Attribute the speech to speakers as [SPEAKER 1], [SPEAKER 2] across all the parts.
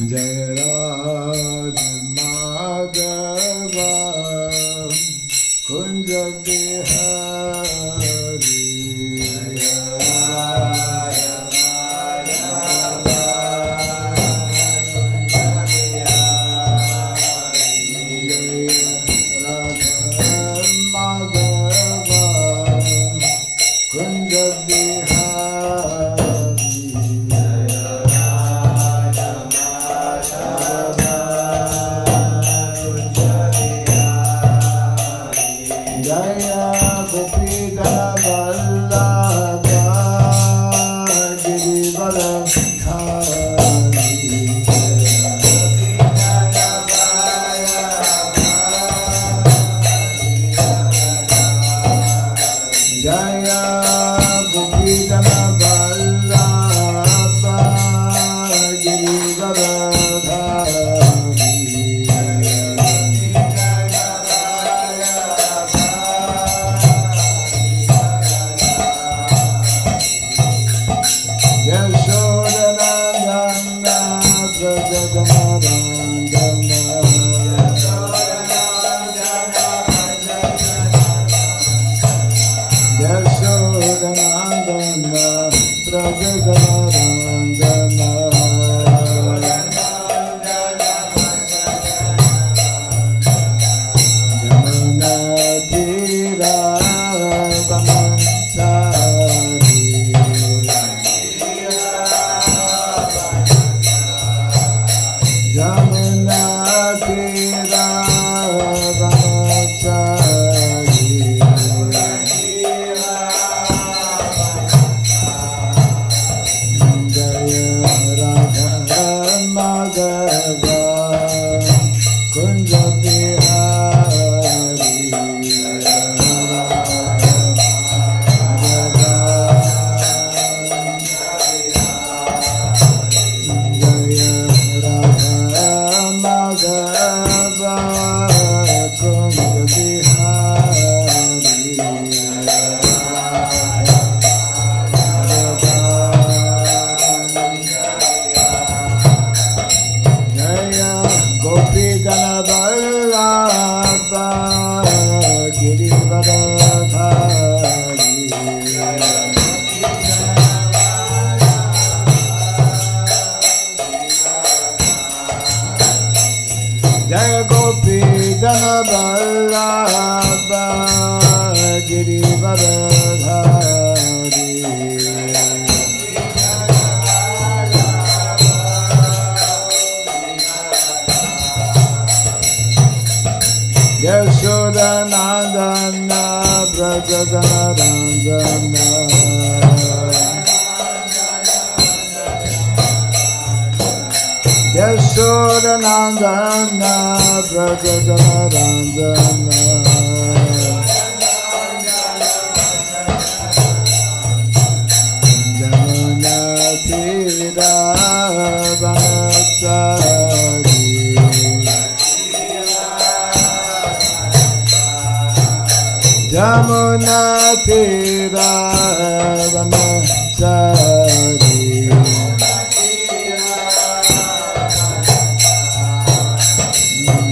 [SPEAKER 1] Jaya Radha Madhava Kunja Bihari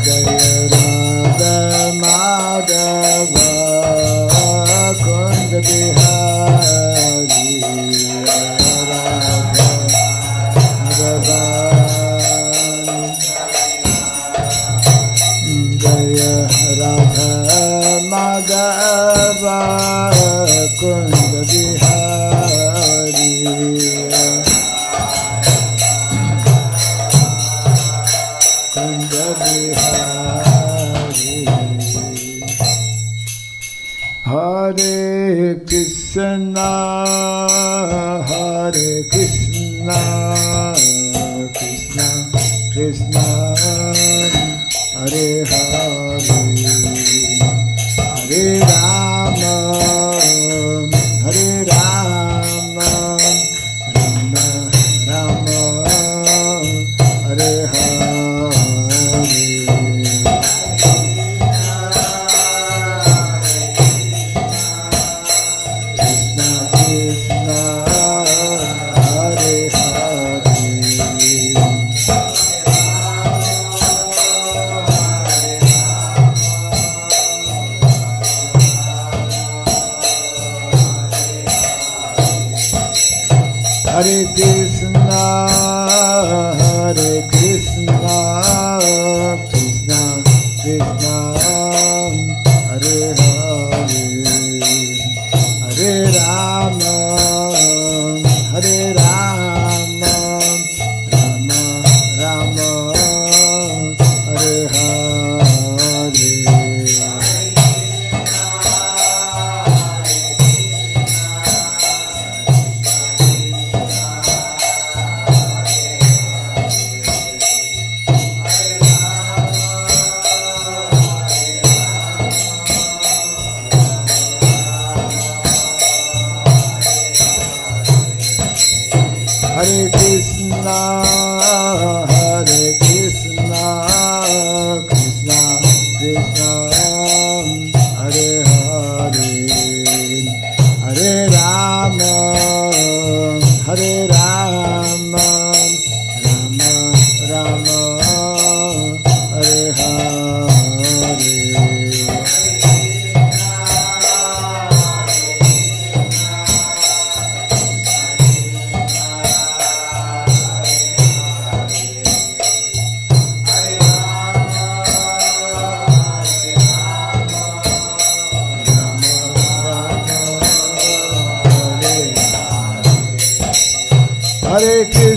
[SPEAKER 1] Jaya Radha Madhava Kunja Bihari Jaya Radha Madhava Kunja Bihari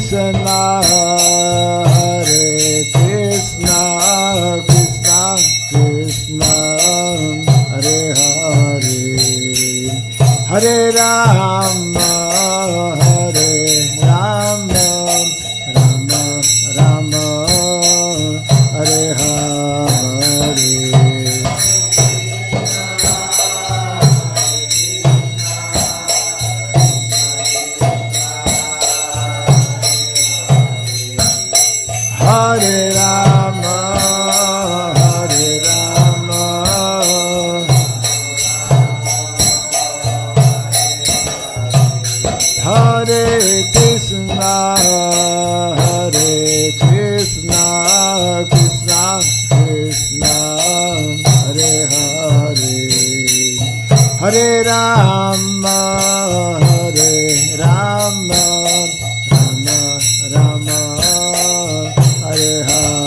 [SPEAKER 1] Krishna, Hare Krishna, Krishna Krishna, Hare Hare, Hare Rama, Hare Rama, Rama Rama, Hare Hare. Hare Rama, Hare Rama, Hare Krishna, Hare Krishna, Krishna Krishna, Hare Hare, Hare Rama, Hare Rama, Rama Rama, Hare Hare.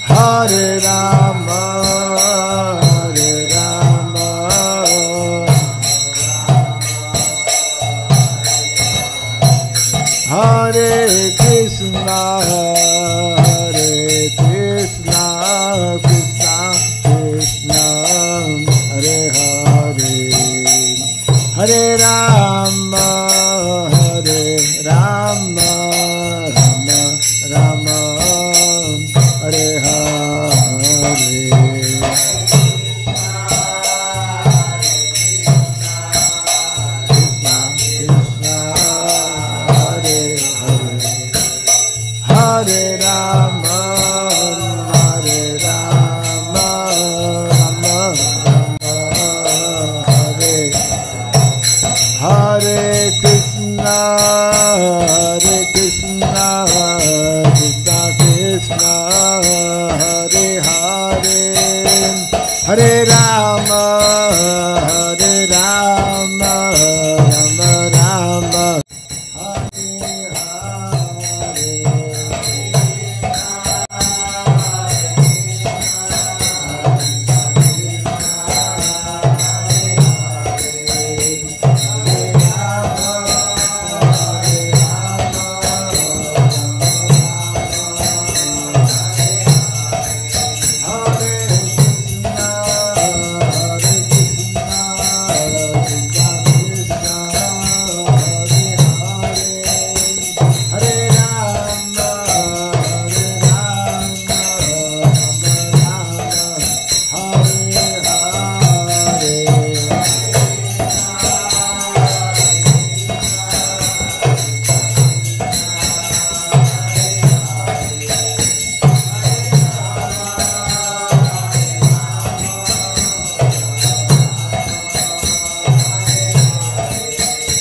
[SPEAKER 1] Hare Rama, Hare Rama, Hare Krishna, Hare Krishna, Krishna Krishna, Hare Hare, Hare Rama, Hare Rama, Rama Rama, Hare Hare. Krishna Krishna, Hare Hare, Hare Rama, Hare Rama, Rama Rama, Hare Hare Krishna, Hare Krishna, Krishna Krishna, Hare Hare, Hare Rama, Hare Rama, Rama Rama, Hare Hare.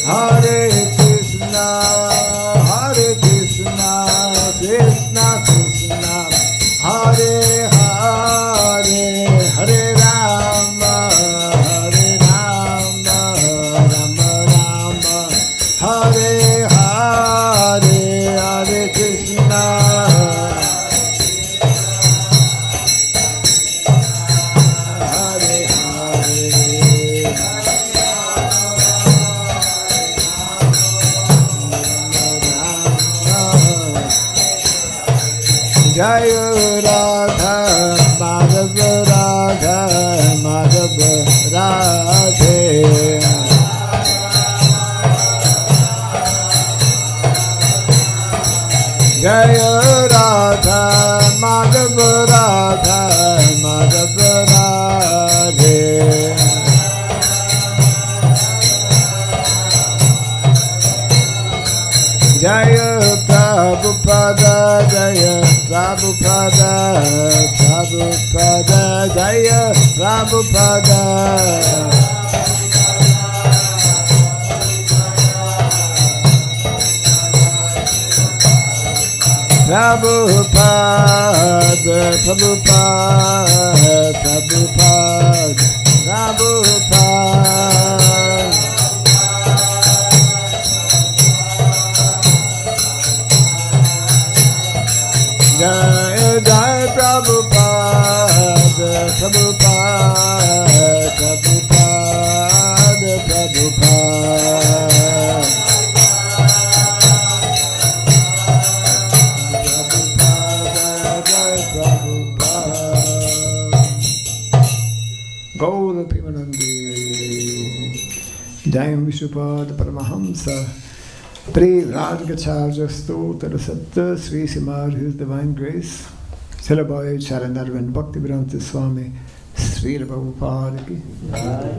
[SPEAKER 1] Hare Krishna, Hare Krishna, Krishna Krishna, Hare Hare, Hare Rama, Hare Rama, Rama Rama, Hare Hare, Hare Krishna. Hare Hare, Jaya Radha Madhav Radha Madhav Radhe, Jaya Radha Madhav Radha Madhav Radhe, Jaya Prabhupada, Jaya Prabhupada, Prabhupada, Jaya Prabhupada, Prabhupada, Prabhupada, Prabhupada, Prabhupada. Jai Jai Jayam Vishupad Paramahamsa Pri Rajgacharya Stotra Satta Sri Simar His Divine Grace Celebrate Charanarvan Bhakti Raghava Swami Sri Prabhupada Ki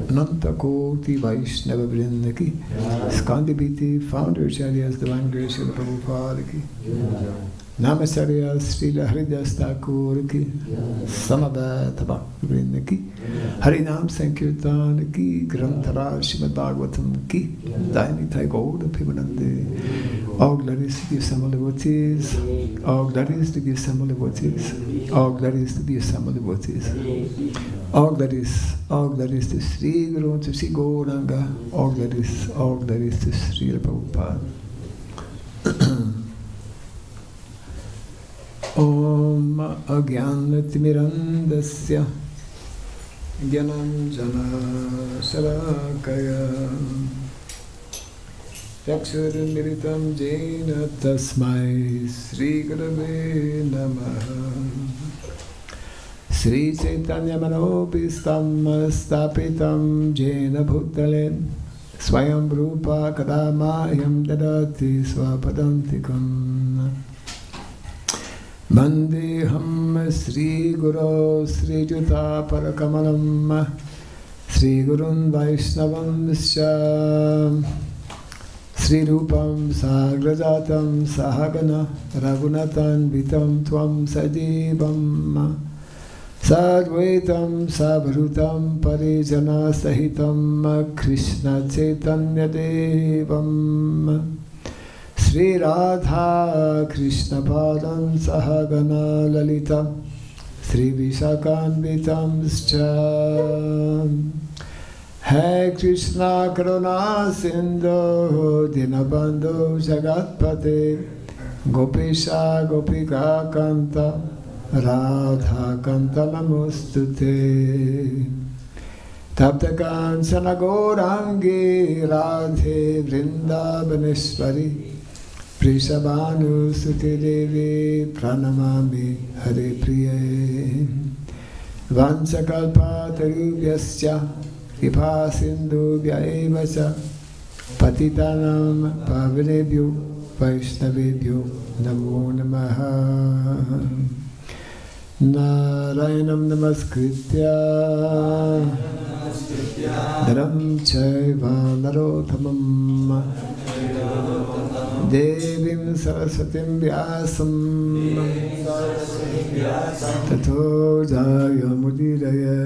[SPEAKER 1] Ananta Koti Vaishnava Vrinda Ki Skandi Biti Founder Acharyas Divine Grace Sri Prabhupada Ki Namacharya Sri Haridas Thakur Ki Samabhata Bhakti Vrinda Ki Harinam Sankirtan Ki Granthara Srimad Bhagavatam Ki Dainitai Gauda Pimanande. All glories to the assembled devotees. All glories to the assembled devotees. All glories to the assembled devotees. All glories to Sri Guru, to Sri Gauranga. All glories to Sri Prabhupada. Om Agyanatimirandasya Gyananjana Sarakaya Yakshurmiritam Jena Tasmai Sri Gurave Namaha Sri Chaitanya Manopistam Stapitam Jena Bhutale Swayam Rupa Kadamayam Dadati Swapadantikam Bandeham Sri Guru Sri Juta Parakamalam Sri Gurun Vaishnavam Sya Sri Rupam Sagrajatam Sahagana Raghunatan Vitam Tvam Sajivam Sadvaitam Sabharutam Parijana Sahitam Krishna Chaitanya Devam Sri Radha Krishna Padam Sahagana Lalita Sri Vishakanvitam Scha Hai Krishna Karuna Sindhu Dinabandhu Jagatpate Gopisha Gopika Kanta Radha Kanta Namostute Tapta Kancana Gaurangi Radhe Vrindavaneshwari Prishabhanu Suti Devi Pranamami Hare Priye Vanchakalpa Tarubhyasya Kripa Sindhubhya Evacha Patitanam Pavanebhyo Vaishnavebhyo Namo Namaha Narayanam Namaskritya Dharam Chaiva Narottamam Devim Saraswatim Vyasam Tato Jaya Mudiraya.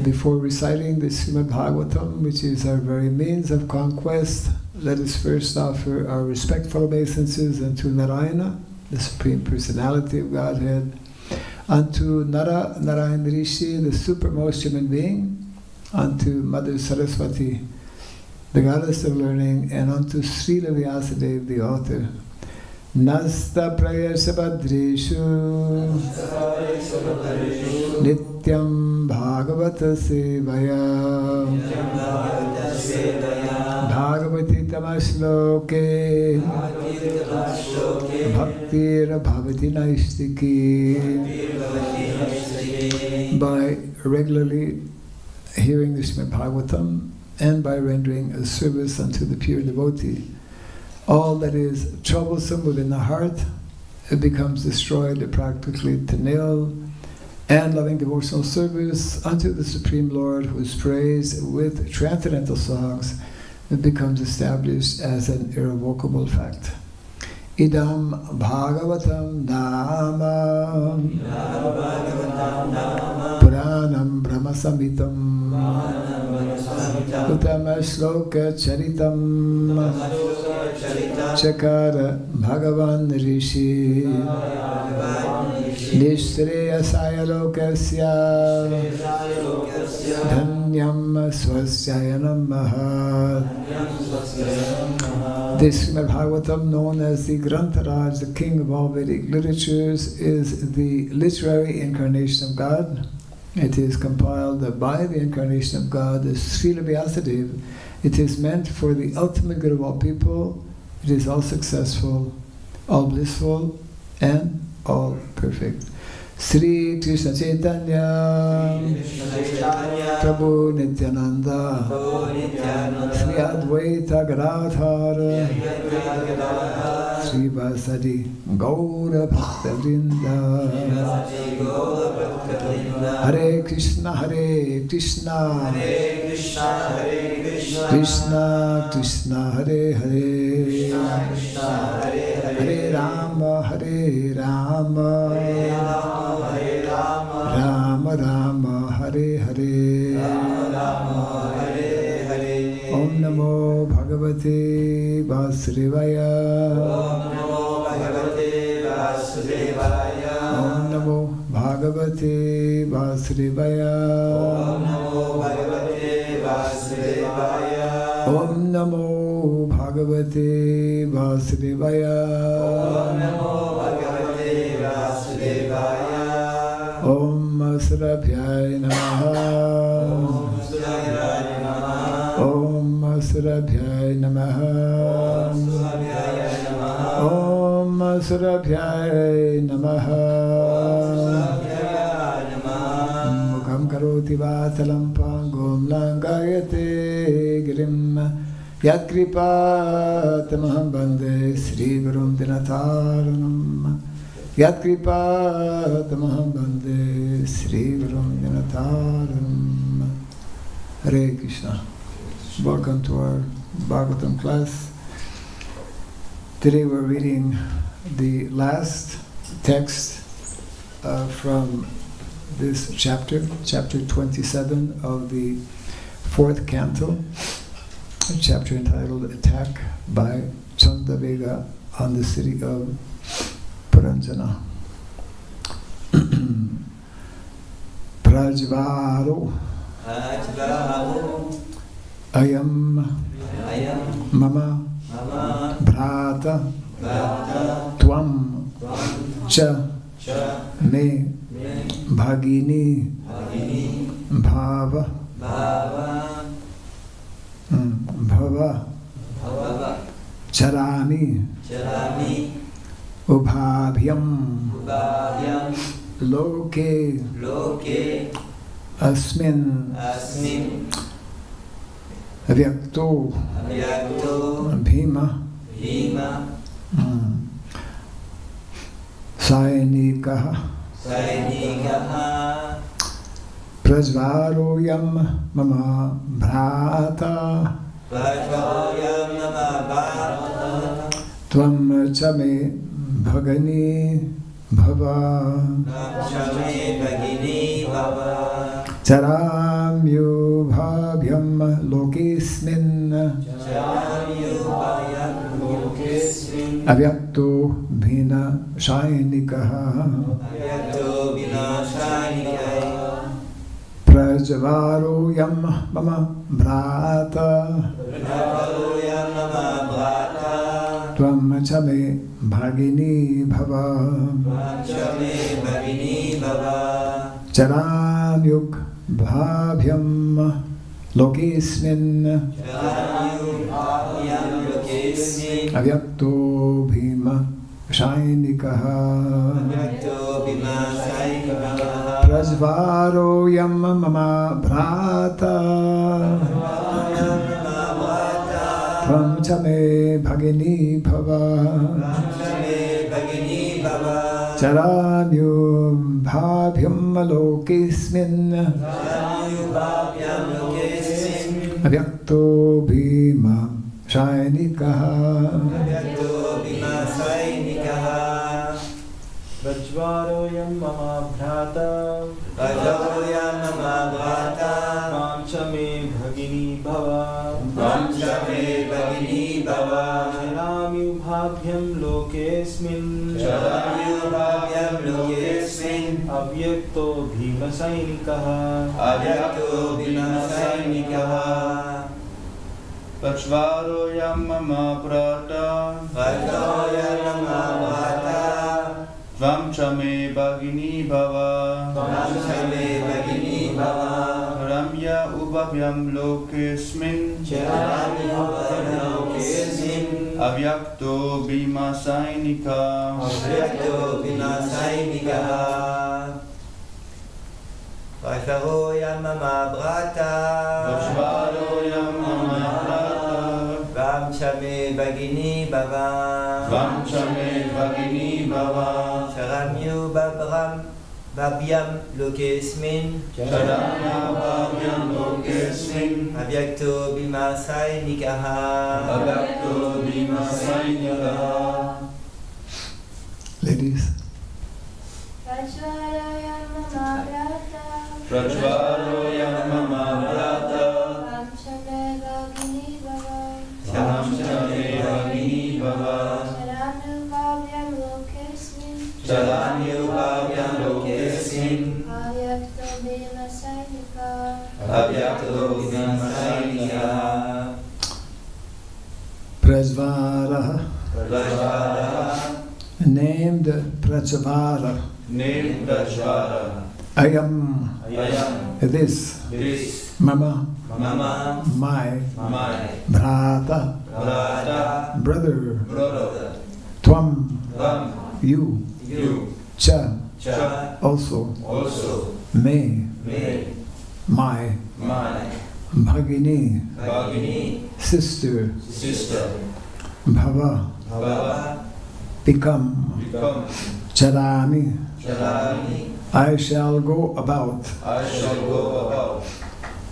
[SPEAKER 1] Before reciting the Srimad Bhagavatam, which is our very means of conquest, let us first offer our respectful obeisances unto Narayana, the Supreme Personality of Godhead, unto Nara, Narayan Rishi, the supermost human being, unto Mother Saraswati, the goddess of learning, and unto Srila Vyasadeva, the author. Nasta prayasya badreshu nityam bhagavata sevaya bhagavati tamashloke bhaktir bhavati naistiki. By regularly hearing the Srimad Bhagavatam and by rendering a service unto the pure devotee, all that is troublesome within the heart, it becomes destroyed practically to nil, and loving devotional service unto the Supreme Lord, who is praised with transcendental songs, it becomes established as an irrevocable fact. Idam Bhagavatam Nama Puranam Brahmasamitam Uttama Shloka Charitam Chakara Bhagavan Rishi. Nishreyasaya lokasya Dhanyam Swasya Namaha. This Srimad Bhagavatam, known as the Grantaraj, the king of all Vedic literatures, is the literary incarnation of God. It is compiled by the incarnation of God, the Srila Vyasadeva. It is meant for the ultimate good of all people. It is all successful, all blissful, and all perfect. Sri Krishna Chaitanya Prabhu Nityananda Sri Advaita Gadadhara Sri Vasadi Gaura Bhaktavrinda. Hare Krishna Hare Krishna Krishna Krishna Hare Hare Hare Rama Hare Rama Rama Rama Hare Hare. Om Namo Bhagavate Vasudevaya. Om Namo Bhagavate Vasudevaya. Om Namo Bhagavate Vasudevaya. Om Surabhyay Namaha. Om Surabhyay Namaha. Om Surabhyay Namaha. Mukham karoti vatalam pangum langayate girim. Yat kripatamaham bande Sri Gurum Dinataranam. Yat kripatamaham bande Sri Gurum Dinataranam. Hare Krishna. Welcome to our Bhagavatam class. Today we're reading the last text from this chapter, chapter 27 of the 4th canto, a chapter entitled Attack by Chandavega on the city of Puranjana. Prajvaro Ayam Mama Bhrata Tvam Cha Me Bhagini Bhava Bhava Charami Ubhabhyam Loke Asmin Avyakto Bhima Sainikaha Prajvaroyam Mama Bhrata Tvam Chame Bhagani Bhava Charamyu Bhavyam Lokesmin Avyakto Bhina Shainikaha Prajvaroyam Mama Bhrata Tvam Chame Bhagini Bhava Charamyuk Bhavyam Lokesmin Avyakto Bhima Shainikaha Prajvaroyam Mama Bhrata Tvam Chame Bhagini Bhava Charamyum Bhavyam Lokesmin Avyakto Bhima Shainikaha
[SPEAKER 2] Prajvaroyam Mama Bhrata Tvam Chame Bhagini Bhava Charamyu Charangyurbhavyam lokesmin
[SPEAKER 3] Charangyurbhavyam lokesmin
[SPEAKER 2] Avyakto bhimasainikah
[SPEAKER 3] Avyakto bhimasainikah
[SPEAKER 2] Pachvaroyam mama prata
[SPEAKER 3] Vajroyam mama
[SPEAKER 2] Tvam chame bhagini bhava
[SPEAKER 3] Tvam chame bhagini bhava
[SPEAKER 2] Ramya ubhavyam lokesmin
[SPEAKER 3] Charangyurbhavyam lokesmin
[SPEAKER 2] Avyakto bhimasainikah
[SPEAKER 3] Avyakto bhimasainikah Vajroyam mama brata
[SPEAKER 2] Vajvaroyam mama prata
[SPEAKER 3] Tvam chame bhagini bhava
[SPEAKER 2] Tvam chame bhagini bhava
[SPEAKER 3] Charangyurbhavyam Bhavyam lokesmin
[SPEAKER 2] Charangyurbhavyam lokesmin
[SPEAKER 3] Avyakto bhimasainikah
[SPEAKER 2] Avyakto bhimasainikah.
[SPEAKER 1] Ladies.
[SPEAKER 4] Prajvaroyam mama brata
[SPEAKER 2] Prajvaroyam mama prata
[SPEAKER 4] Tvam chame bhagini bhava
[SPEAKER 2] Tvam chame bhagini bhava
[SPEAKER 4] Charangyurbhavyam lokesmin
[SPEAKER 2] Charangyurbhavyam lokesmin
[SPEAKER 4] Avyakto bhimasainikah
[SPEAKER 3] Avyakto bhimasainikah
[SPEAKER 1] Prajvara,
[SPEAKER 3] Prajvara
[SPEAKER 1] named Prajvara.
[SPEAKER 2] Named Prajvara.
[SPEAKER 1] Ayam,
[SPEAKER 2] Ayam.
[SPEAKER 1] this,
[SPEAKER 2] This.
[SPEAKER 1] Mama,
[SPEAKER 3] Mama
[SPEAKER 1] my,
[SPEAKER 2] My.
[SPEAKER 1] Bhrata,
[SPEAKER 2] Brata.
[SPEAKER 1] brother,
[SPEAKER 2] Brother.
[SPEAKER 1] Tvam,
[SPEAKER 2] Tvam.
[SPEAKER 1] you,
[SPEAKER 2] You.
[SPEAKER 1] Cha,
[SPEAKER 2] Cha.
[SPEAKER 1] also,
[SPEAKER 2] Also.
[SPEAKER 1] me,
[SPEAKER 2] Me.
[SPEAKER 1] my,
[SPEAKER 2] My.
[SPEAKER 1] Bhagini,
[SPEAKER 2] Bhagini.
[SPEAKER 1] sister,
[SPEAKER 2] Sister.
[SPEAKER 1] Bhava,
[SPEAKER 2] Bhava.
[SPEAKER 1] become,
[SPEAKER 2] Become.
[SPEAKER 1] Charami,
[SPEAKER 2] Charami.
[SPEAKER 1] I shall go about,
[SPEAKER 2] I shall go about.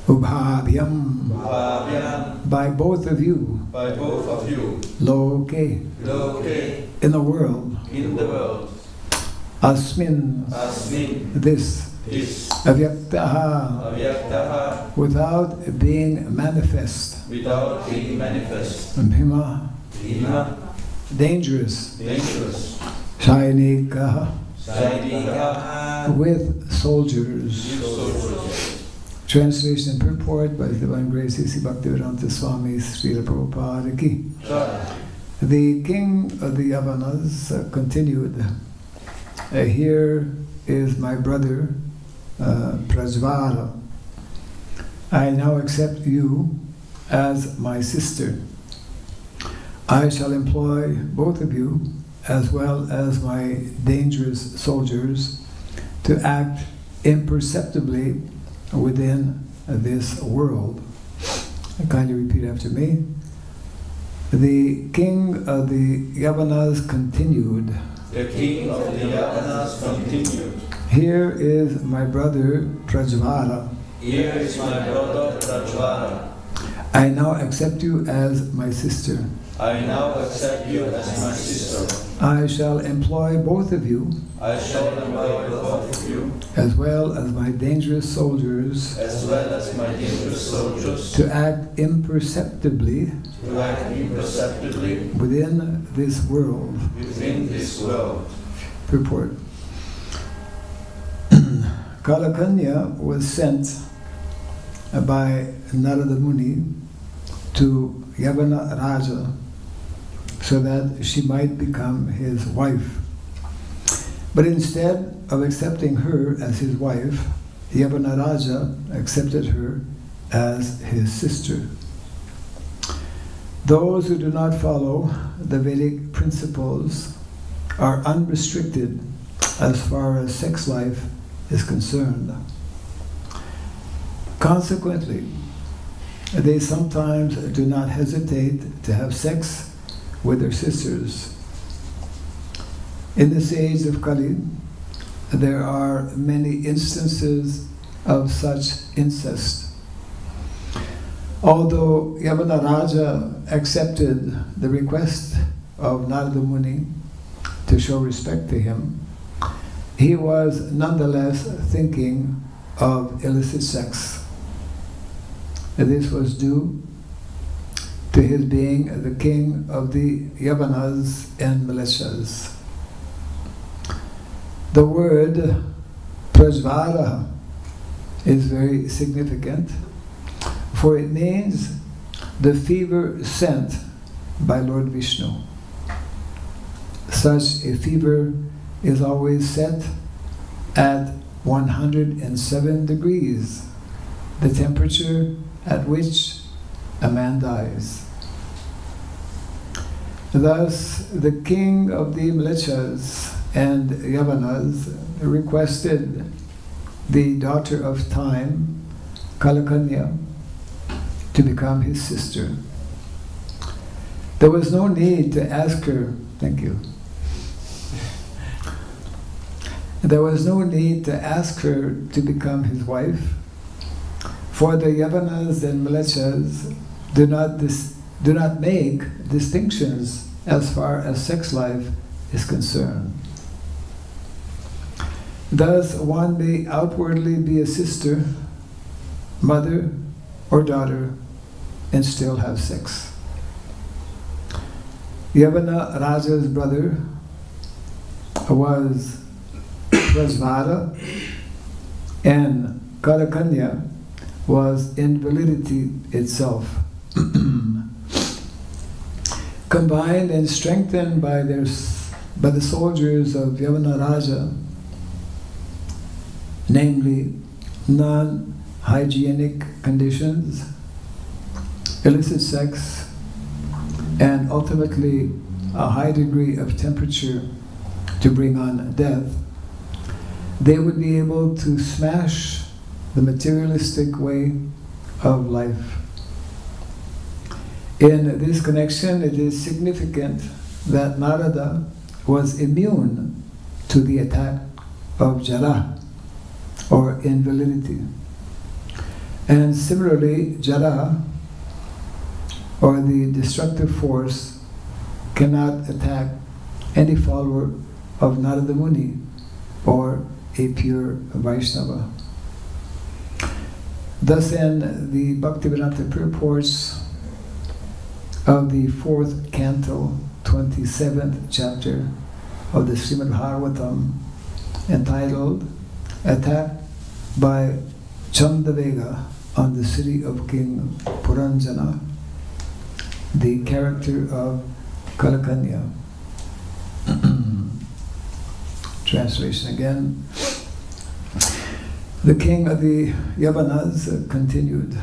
[SPEAKER 1] Ubhavyam,
[SPEAKER 2] Bhavyam.
[SPEAKER 1] by both of you,
[SPEAKER 2] By both of you.
[SPEAKER 1] Loke,
[SPEAKER 2] Loke.
[SPEAKER 1] in the world,
[SPEAKER 2] In the world.
[SPEAKER 1] Asmin,
[SPEAKER 2] Asmin.
[SPEAKER 1] this,
[SPEAKER 2] This.
[SPEAKER 1] Avyaktaha,
[SPEAKER 2] Avyaktaha.
[SPEAKER 1] without being manifest,
[SPEAKER 2] Without being manifest.
[SPEAKER 1] Bhima,
[SPEAKER 2] Bhima.
[SPEAKER 1] dangerous,
[SPEAKER 2] Dangerous.
[SPEAKER 1] Shainikaha,
[SPEAKER 2] Sainika.
[SPEAKER 1] with soldiers.
[SPEAKER 2] Soldiers.
[SPEAKER 1] Translation and purport by His Divine Grace A.C. Bhakti Raghava Swami, Srila Prabhupada Ki. The king of the Yavanas continued, here is my brother Prajvara. I now accept you as my sister. I shall employ both of you, as well as my dangerous soldiers, to act imperceptibly within this world. Kindly repeat after me. The king of the Yavanas continued.
[SPEAKER 2] The king of the Yavanas continued.
[SPEAKER 1] Here is my brother Prajvara.
[SPEAKER 2] Here is my brother Prajvara.
[SPEAKER 1] I now accept you as my sister.
[SPEAKER 2] I now accept you as my sister.
[SPEAKER 1] I shall employ both of you,
[SPEAKER 2] I shall employ both of you,
[SPEAKER 1] as well as my dangerous soldiers,
[SPEAKER 2] as well as my dangerous soldiers,
[SPEAKER 1] to act imperceptibly
[SPEAKER 2] to act imperceptibly
[SPEAKER 1] within this world.
[SPEAKER 2] within this world.
[SPEAKER 1] Purport. Kalakanya was sent by Narada Muni to Yavana Raja so that she might become his wife. But instead of accepting her as his wife, Yavana Raja accepted her as his sister. Those who do not follow the Vedic principles are unrestricted as far as sex life is concerned. Consequently, they sometimes do not hesitate to have sex with their sisters. In this age of Kali, there are many instances of such incest. Although Yavana Raja accepted the request of Narada Muni to show respect to him, he was nonetheless thinking of illicit sex. And this was due to his being the king of the Yavanas and Mlechas. The word Prajvara is very significant, for it means the fever sent by Lord Vishnu. Such a fever is always set at 107 degrees, the temperature at which a man dies. Thus, the king of the Mlechas and Yavanas requested the daughter of time, Kalakanya, to become his sister. There was no need to ask her, thank you. There was no need to ask her to become his wife, for the Yavanas and Mlechas do not make distinctions as far as sex life is concerned. Thus, one may outwardly be a sister, mother, or daughter, and still have sex. Yavana Raja's brother was Prajvara, and Kalakanya was invalidity itself. Combined and strengthened by the soldiers of Yavana Raja, namely non-hygienic conditions, illicit sex, and ultimately a high degree of temperature to bring on death, they would be able to smash the materialistic way of life. In this connection, it is significant that Narada was immune to the attack of Jara, or invalidity. And similarly, Jara, or the destructive force, cannot attack any follower of Narada Muni, or a pure Vaishnava. Thus in the Bhaktivedanta purports of the 4th canto, 27th chapter of the Srimad Bhagavatam, entitled Attack by Chandavega on the city of King Puranjana, the character of Kalakanya. Translation again. The king of the Yavanas continued,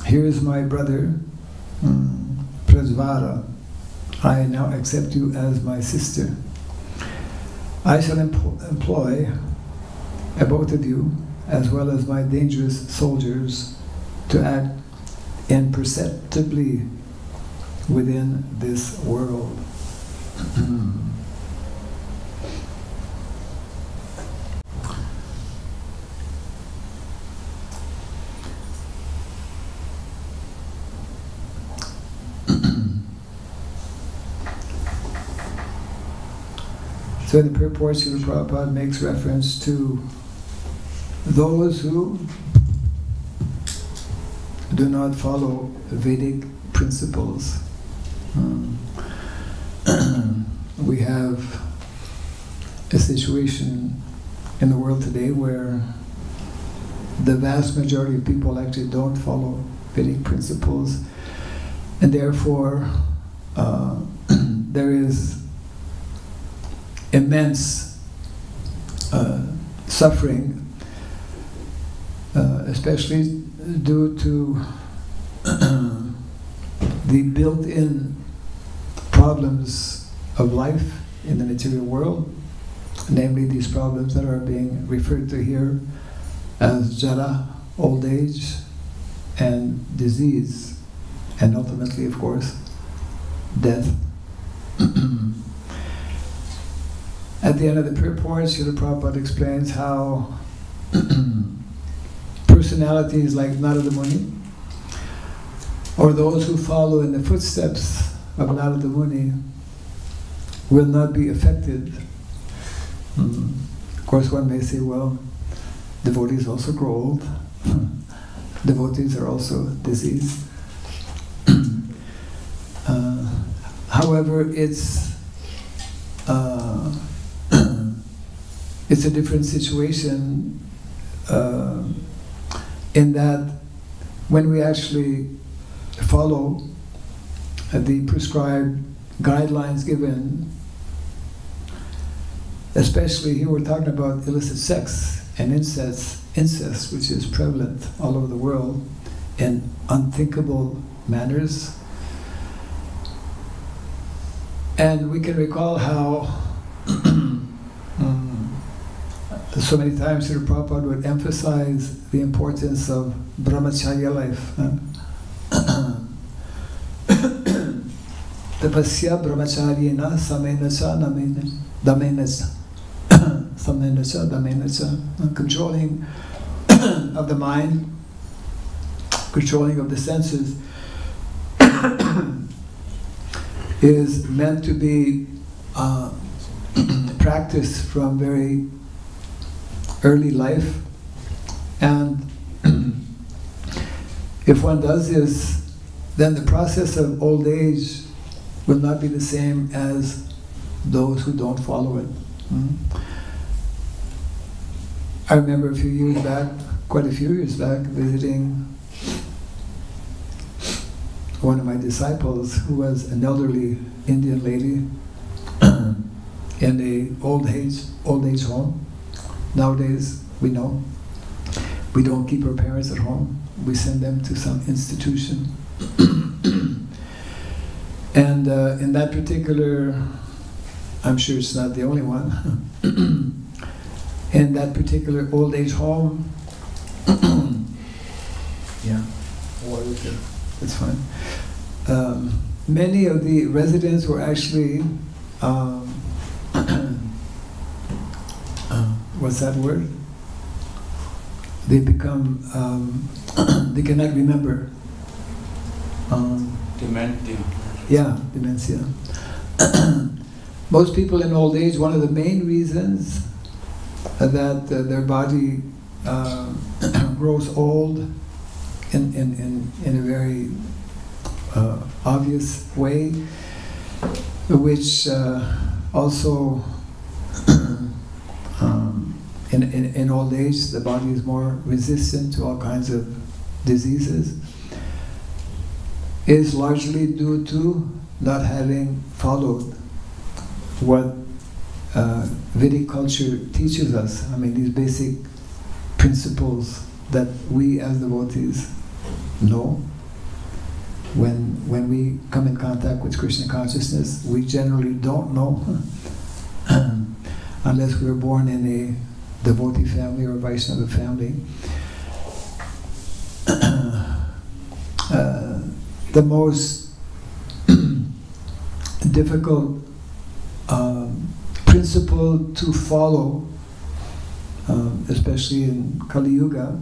[SPEAKER 1] "Here is my brother, Prajvara. I now accept you as my sister. I shall employ both of you, as well as my dangerous soldiers, to act imperceptibly within this world." So in the purport, Srila Prabhupada makes reference to those who do not follow Vedic principles. We have a situation in the world today where the vast majority of people actually don't follow Vedic principles, and therefore there is immense suffering, especially due to the built-in problems of life in the material world, namely these problems that are being referred to here as jara, old age, and disease, and ultimately, of course, death. At the end of the purport, Srila Prabhupada explains how personalities like Narada Muni, or those who follow in the footsteps of Narada Muni, will not be affected. Of course, one may say, well, devotees also grow old. Devotees are also diseased. However, it's a different situation in that when we actually follow the prescribed guidelines given, especially here we're talking about illicit sex and incest, which is prevalent all over the world in unthinkable manners. And we can recall how so many times Srila Prabhupada would emphasize the importance of brahmacharya life. Tapasya brahmacharyena samena cha damena cha samena cha damena cha. Controlling of the mind, controlling of the senses is meant to be practiced from very early life, and if one does this, then the process of old age will not be the same as those who don't follow it. I remember a few years back, quite a few years back, visiting one of my disciples who was an elderly Indian lady in a old age home. Nowadays, we know, we don't keep our parents at home. We send them to some institution. And in that particular, I'm sure it's not the only one, in that particular old age home, yeah, water, it's fine. Many of the residents were actually, what's that word? They become, they cannot remember.
[SPEAKER 5] Dementia.
[SPEAKER 1] Yeah, dementia. Most people in old age, one of the main reasons that their body grows old in a very obvious way, which also in old age the body is more resistant to all kinds of diseases, is largely due to not having followed what Vedic culture teaches us. I mean, these basic principles that we as devotees know. When we come in contact with Krishna consciousness, we generally don't know unless we were born in a devotee family or a Vaishnava family. The most difficult principle to follow, especially in Kali Yuga,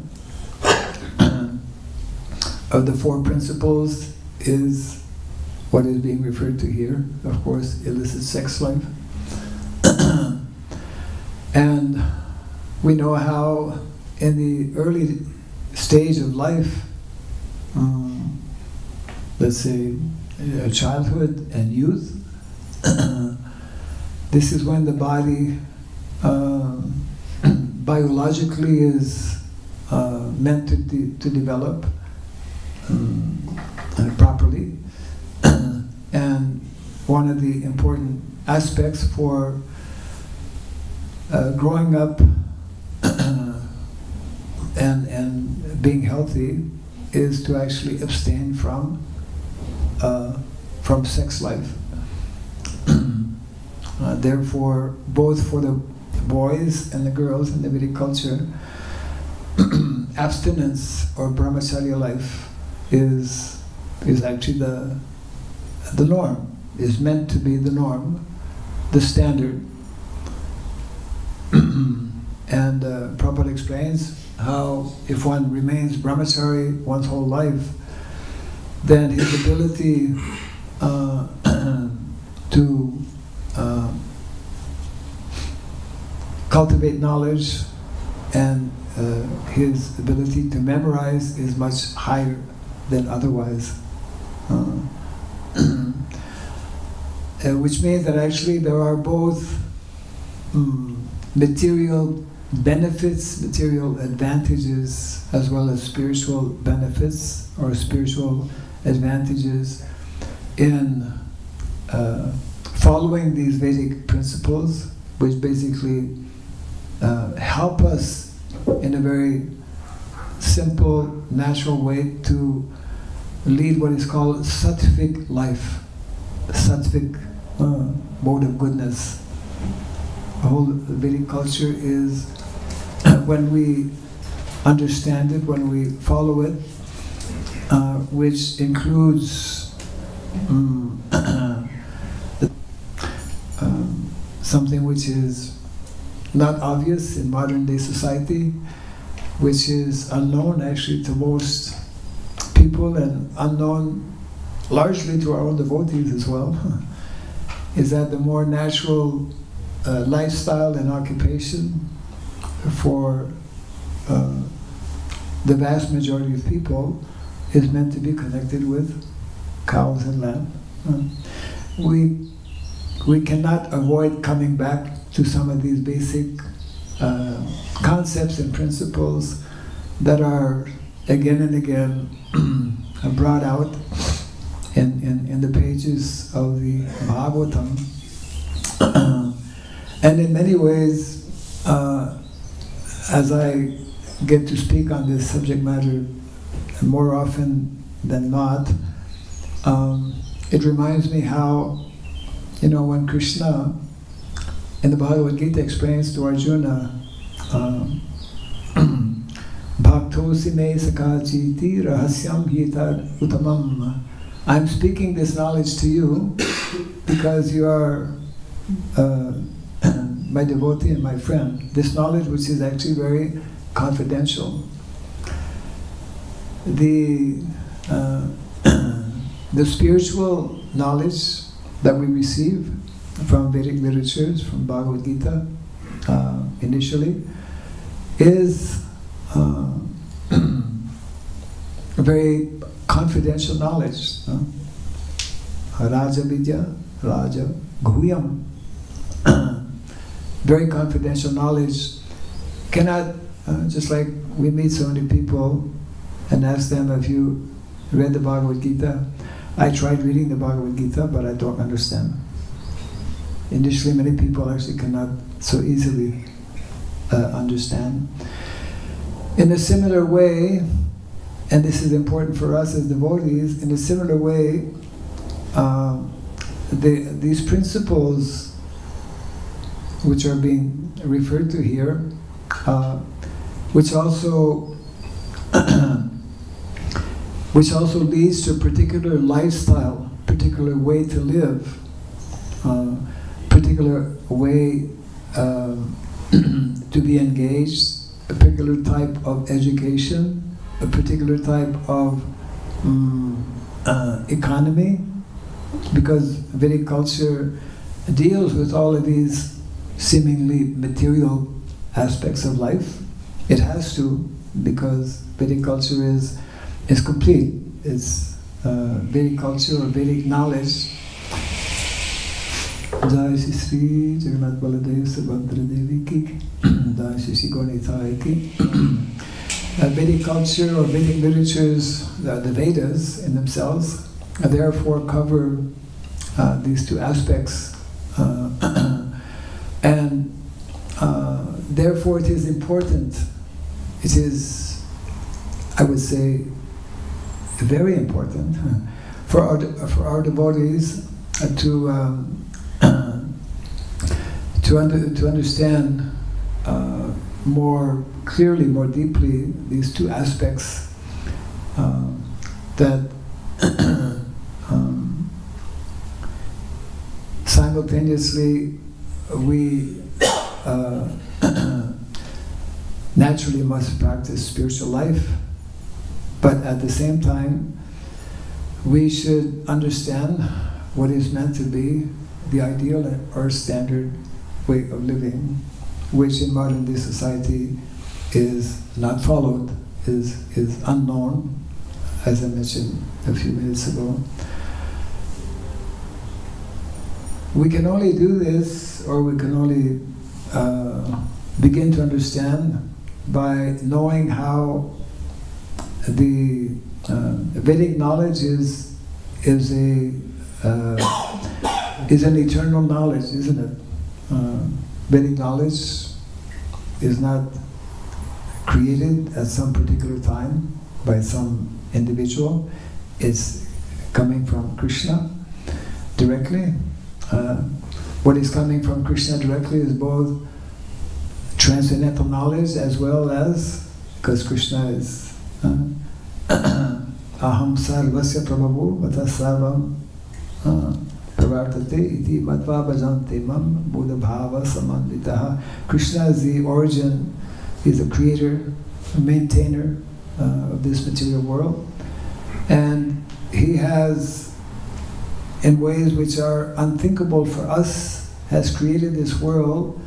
[SPEAKER 1] of the four principles is what is being referred to here, of course, illicit sex life. And we know how in the early stage of life, let's say childhood and youth, this is when the body biologically is meant to develop properly. And one of the important aspects for growing up and being healthy is to actually abstain from sex life. Therefore, both for the boys and the girls in the Vedic culture, abstinence or brahmacharya life is actually the norm, is meant to be the norm, the standard. And Prabhupada explains how if one remains brahmachari one's whole life, then his ability to cultivate knowledge and his ability to memorize is much higher than otherwise. which means that actually there are both material benefits, material advantages, as well as spiritual benefits or spiritual advantages in following these Vedic principles, which basically help us in a very simple, natural way to lead what is called sattvic life, sattvic mode of goodness. The whole Vedic culture is, when we understand it, when we follow it, which includes something which is not obvious in modern day society, which is unknown actually to most people and unknown largely to our own devotees as well, is that the more natural lifestyle and occupation for the vast majority of people is meant to be connected with cows and land. We cannot avoid coming back to some of these basic concepts and principles that are again and again brought out in the pages of the Bhagavatam. And in many ways, as I get to speak on this subject matter more often than not, it reminds me how, when Krishna in the Bhagavad Gita explains to Arjuna, Bhaktosi me sakachiti rahasyam hita utamam. I'm speaking this knowledge to you because you are my devotee and my friend. This knowledge which is actually very confidential. The spiritual knowledge that we receive from Vedic literatures, from Bhagavad Gita, initially, is a very confidential knowledge. Raja Vidya, Raja Guhyam. Very confidential knowledge. Cannot, just like we meet so many people and ask them, have you read the Bhagavad Gita? I tried reading the Bhagavad Gita, but I don't understand. Initially, many people actually cannot so easily understand. In a similar way, and this is important for us as devotees, in a similar way, these principles which are being referred to here, which also leads to a particular lifestyle, particular way to live, particular way to be engaged, a particular type of education, a particular type of economy, because Vedic culture deals with all of these seemingly material aspects of life. It has to, because Vedic culture is complete. It's Vedic culture or Vedic knowledge. Jai Sri Jagannath Baladev Subhadra Devi ki, Jai Sri Gaurnitai ki. Vedic culture or Vedic literatures, the Vedas in themselves, therefore cover these two aspects. And therefore it is important, it is, I would say, very important for our devotees to understand more clearly, more deeply, these two aspects that simultaneously we naturally must practice spiritual life, but at the same time we should understand what is meant to be the ideal or standard way of living, which in modern day society is not followed, is unknown, as I mentioned a few minutes ago. we can only do this, or we can only begin to understand by knowing how the Vedic knowledge is an eternal knowledge, isn't it? Vedic knowledge is not created at some particular time by some individual. It's coming from Krishna directly. What is coming from Krishna directly is both transcendental knowledge as well as, because Krishna is aham sarvasya prabhavu vata sarvam pravartate iti matva bhajante mam buddha bhava samanditaha. Krishna is the origin, he's the creator, maintainer of this material world, and he has, in ways which are unthinkable for us, has created this world.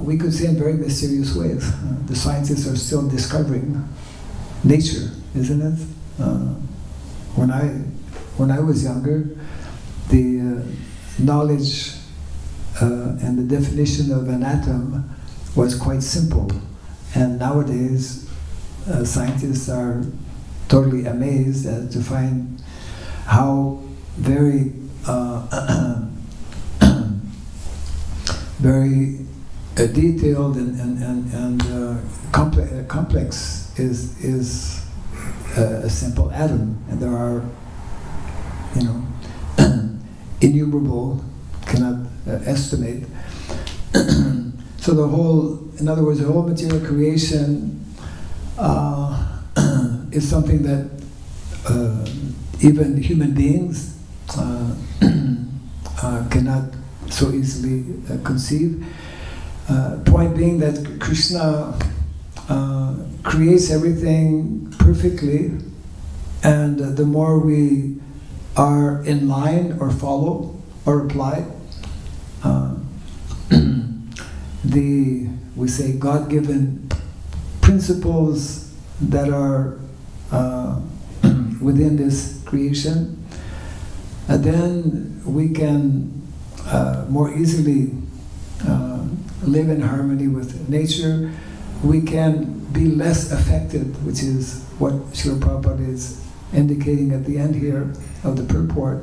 [SPEAKER 1] We could say in very mysterious ways. The scientists are still discovering nature, isn't it? When I was younger, the knowledge and the definition of an atom was quite simple, and nowadays scientists are totally amazed to find how very very detailed and complex is a simple atom, and there are, innumerable, cannot estimate. So in other words, the whole material creation is something that even human beings cannot so easily conceive. Point being that Krishna creates everything perfectly, and the more we are in line or follow or apply we say God-given principles that are within this creation, then we can more easily live in harmony with nature. We can be less affected, which is what Srila Prabhupada is indicating at the end here of the purport.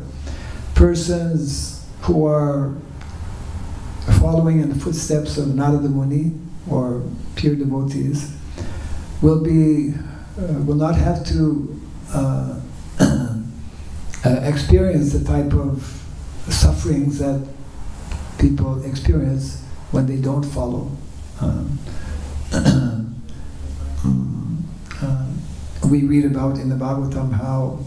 [SPEAKER 1] Persons who are following in the footsteps of Narada Muni or pure devotees will not have to experience the type of sufferings that people experience when they don't follow. We read about in the Bhagavatam how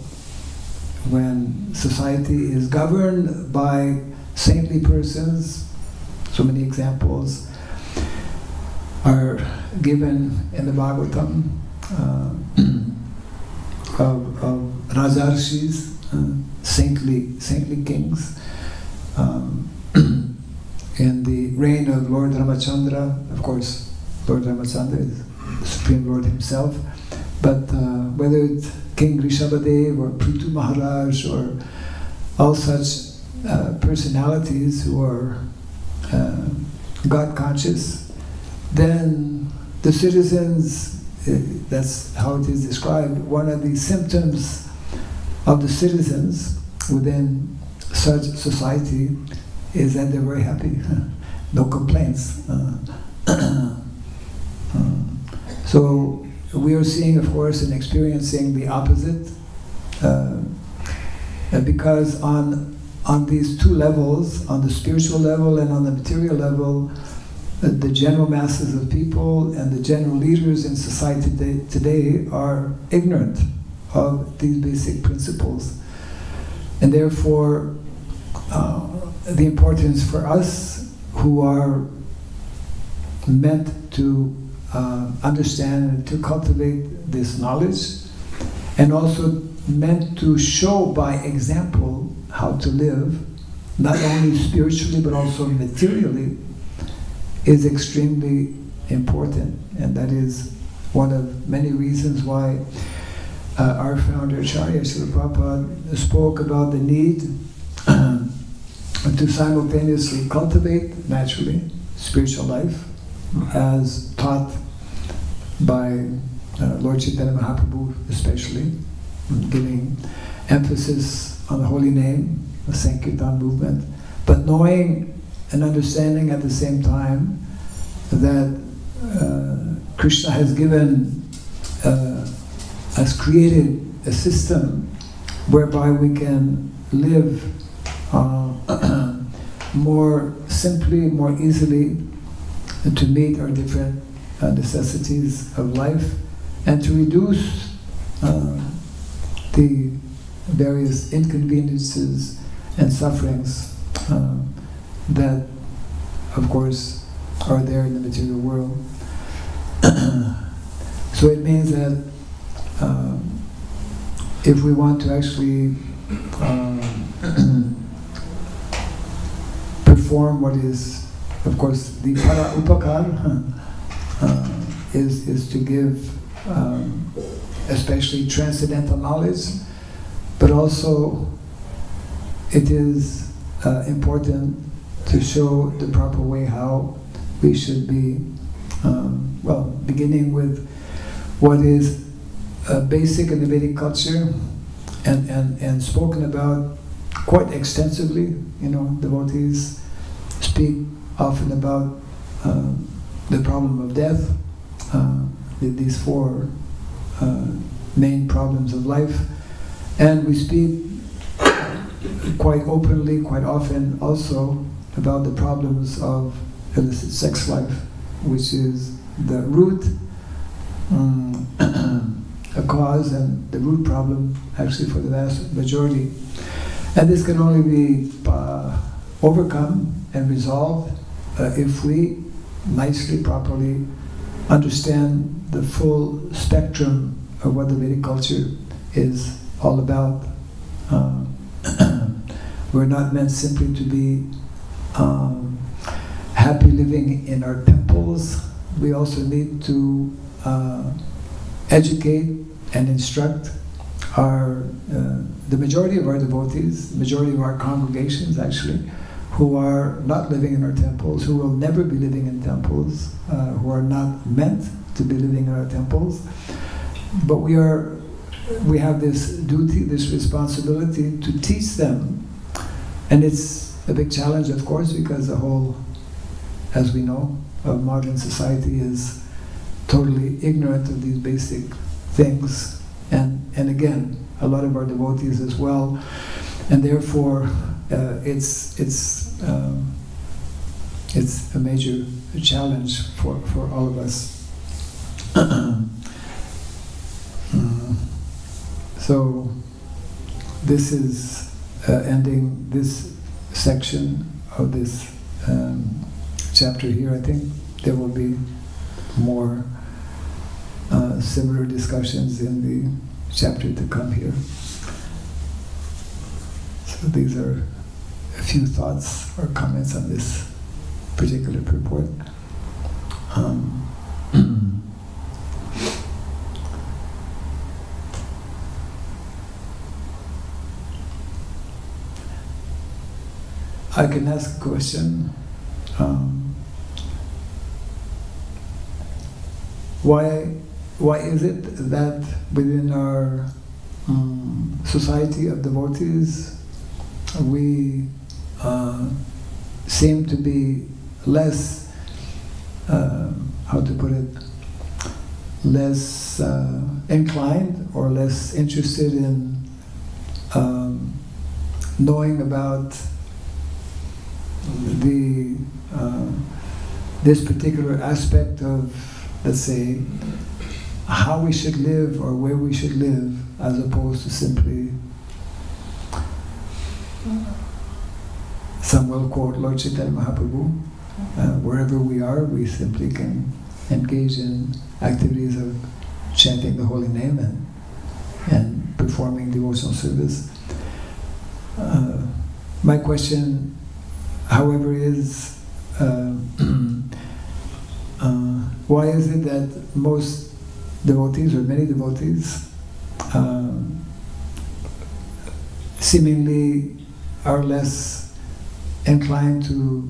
[SPEAKER 1] when society is governed by saintly persons, so many examples are given in the Bhagavatam of Rajarshis, saintly kings. In the reign of Lord Ramachandra, of course, Lord Ramachandra is the Supreme Lord himself, but whether it's King Rishabhadev or Prithu Maharaj or all such personalities who are God conscious, then the citizens, that's how it is described, one of the symptoms of the citizens within such society is that they're very happy, no complaints. So we are seeing, of course, and experiencing the opposite, because on these two levels, on the spiritual level and on the material level, the general masses of people and the general leaders in society today are ignorant of these basic principles. And therefore, the importance for us who are meant to understand and to cultivate this knowledge, and also meant to show by example how to live, not only spiritually but also materially, is extremely important. And that is one of many reasons why our founder Acharya Srila Prabhupada spoke about the need to simultaneously cultivate naturally spiritual life as taught by Lord Chaitanya Mahaprabhu, especially giving emphasis on the holy name, the Sankirtan movement, but knowing and understanding at the same time that Krishna has created a system whereby we can live more simply, more easily, to meet our different necessities of life, and to reduce the various inconveniences and sufferings that, of course, are there in the material world. So it means that if we want to actually perform what is, of course, the para upakar is to give especially transcendental knowledge, but also it is important to show the proper way how we should be, beginning with what is basic in the Vedic culture and spoken about quite extensively. Devotees speak often about the problem of death, these four main problems of life, and we speak quite openly, quite often also about the problems of illicit sex life, which is the root a cause and the root problem actually for the vast majority. And this can only be overcome and resolved if we nicely, properly understand the full spectrum of what the Vedic culture is all about. We're not meant simply to be happy living in our temples. We also need to educate and instruct the majority of our devotees, the majority of our congregations actually, who are not living in our temples, who will never be living in temples, who are not meant to be living in our temples. But we have this duty, this responsibility to teach them. And it's a big challenge, of course, because the whole, as we know, of modern society is totally ignorant of these basic things. And again, a lot of our devotees as well. And therefore, it's a major challenge for all of us. So this is ending this section of this chapter here. I think there will be more similar discussions in the chapter to come here. So these are a few thoughts or comments on this particular purport. I can ask a question. Why is it that within our society of devotees we seem to be less, how to put it, less inclined or less interested in knowing about this particular aspect of, let's say, how we should live or where we should live, as opposed to simply, some will quote Lord Chaitanya Mahaprabhu, wherever we are, we simply can engage in activities of chanting the holy name and performing devotional service. My question, however, is why is it that most devotees, or many devotees, seemingly are less inclined to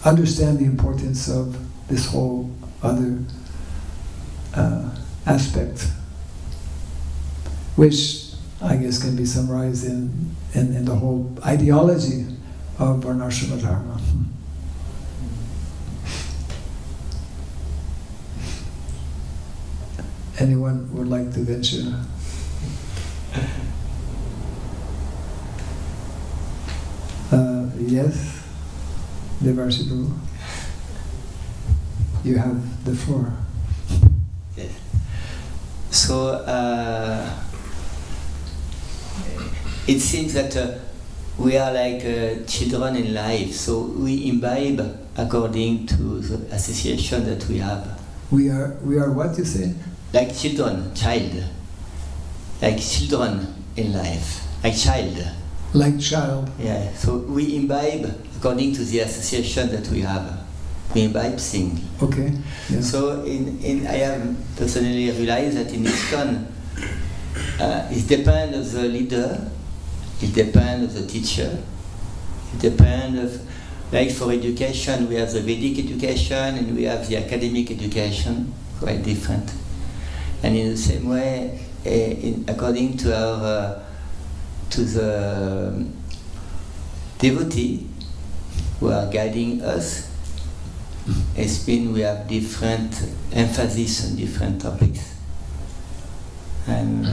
[SPEAKER 1] understand the importance of this whole other aspect, which I guess can be summarized in the whole ideology of Varnashrama Dharma. Anyone would like to venture? Yes, Devarshi Prabhu, you have the floor.
[SPEAKER 3] Yes. So it seems that we are like children in life, so we imbibe according to the association that we have.
[SPEAKER 1] We are what you say?
[SPEAKER 3] Like children in life, like child.
[SPEAKER 1] Like child.
[SPEAKER 3] Yeah, so we imbibe according to the association that we have. We imbibe things.
[SPEAKER 1] Okay. Yeah.
[SPEAKER 3] So I have personally realized that in ISKCON, it depends on the leader, it depends on the teacher, it depends of, like for education, we have the Vedic education and we have the academic education, quite different. And in the same way, according to our to the devotee who are guiding us, it's been we have different emphasis on different topics. And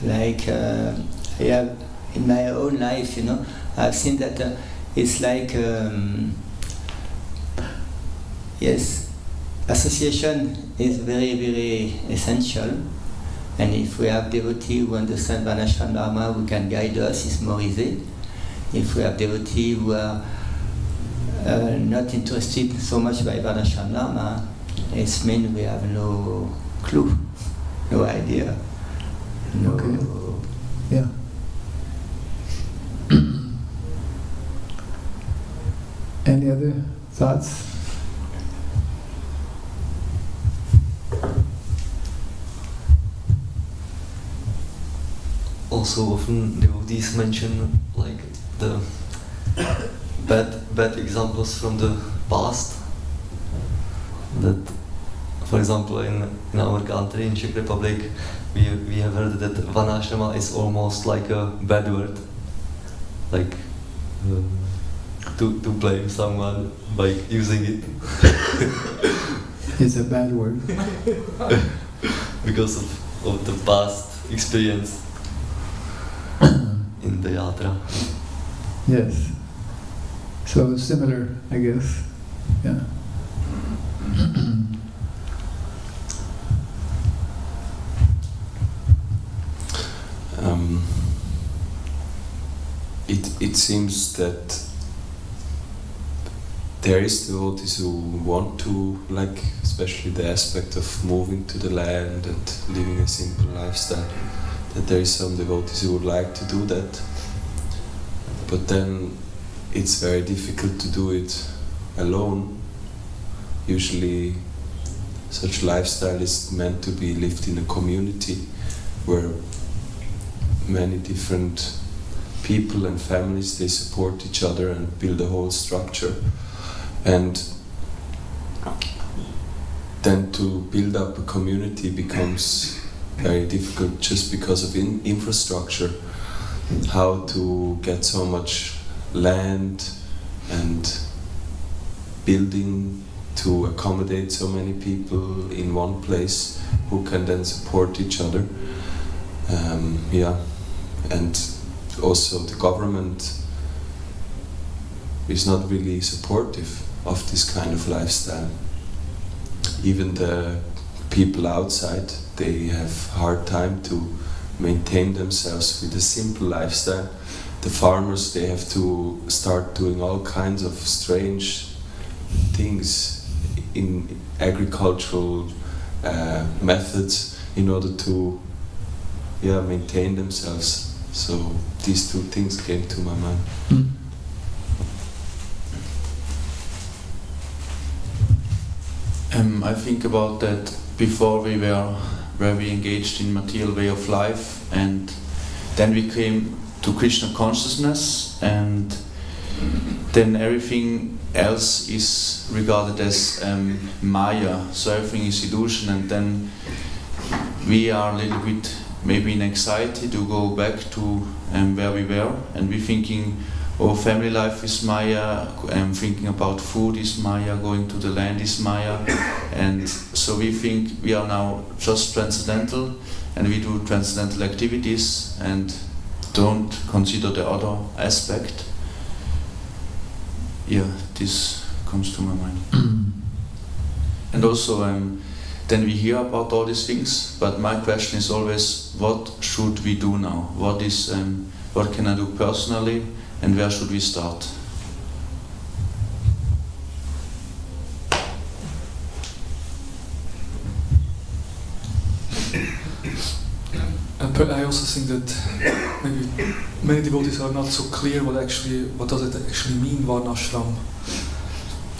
[SPEAKER 3] like I have in my own life, you know, I've seen that it's like yes, association is very, very essential. And if we have devotee who understand Varnashrama Dharma, who can guide us, it's more easy. If we have devotee who are not interested so much by Varnashrama Dharma, it means we have no clue, no idea. No.
[SPEAKER 1] Okay. Yeah. Any other thoughts?
[SPEAKER 5] Also, often devotees mention like the bad examples from the past. That, for example, in our country, in Czech Republic, we have heard that Varnashrama is almost like a bad word, like to blame someone by using it.
[SPEAKER 1] It's a bad word.
[SPEAKER 5] Because of the past experience in the yatra.
[SPEAKER 1] Yes. So similar, I guess. Yeah.
[SPEAKER 6] It seems that there is devotees who want to, like, especially the aspect of moving to the land and living a simple lifestyle, that there is some devotees who would like to do that, but then it's very difficult to do it alone. Usually such lifestyle is meant to be lived in a community where many different people and families, they support each other and build a whole structure. And then to build up a community becomes very difficult just because of infrastructure. How to get so much land and building to accommodate so many people in one place who can then support each other. And also the government is not really supportive of this kind of lifestyle. Even the people outside, they have hard time to maintain themselves with a simple lifestyle. The farmers, they have to start doing all kinds of strange things in agricultural methods in order to maintain themselves. So these two things came to my mind.
[SPEAKER 7] I think about that before we engaged in material way of life, and then we came to Krishna consciousness, and then everything else is regarded as Maya, so everything is illusion, and then we are a little bit maybe in anxiety to go back to where we were, and we're thinking, oh, family life is Maya, thinking about food is Maya, going to the land is Maya, and so we think we are now just transcendental, and we do transcendental activities and don't consider the other aspect. Yeah, this comes to my mind. And also, then we hear about all these things, but my question is always, what should we do now? What can I do personally, and where should we start?
[SPEAKER 8] I also think that maybe many devotees are not so clear what does it actually mean, Varnashram.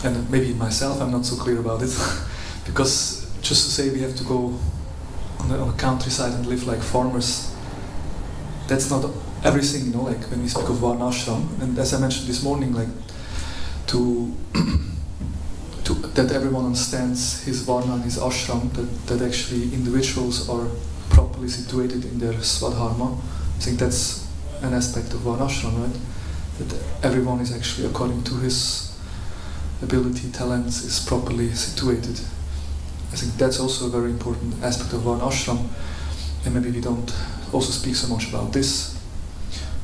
[SPEAKER 8] And maybe myself, I'm not so clear about it. Because just to say we have to go on the countryside and live like farmers, that's not everything, like when we speak of Varnashram. And as I mentioned this morning, like that everyone understands his Varna and his Ashram, that actually individuals are properly situated in their Swadharma. I think that's an aspect of Varnashram, right? That everyone is actually, according to his ability, talents, is properly situated. I think that's also a very important aspect of Varnashram, and maybe we don't also speak so much about this.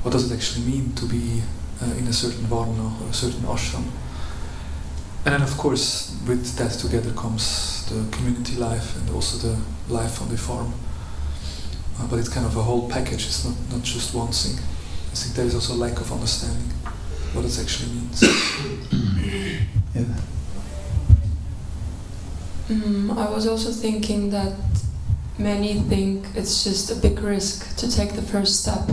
[SPEAKER 8] What does it actually mean to be in a certain Varna or a certain ashram? And then of course, with that together comes the community life and also the life on the farm. But it's kind of a whole package, it's not just one thing. I think there is also a lack of understanding what it actually means.
[SPEAKER 1] Yeah.
[SPEAKER 9] I was also thinking that many think it's just a big risk to take the first step,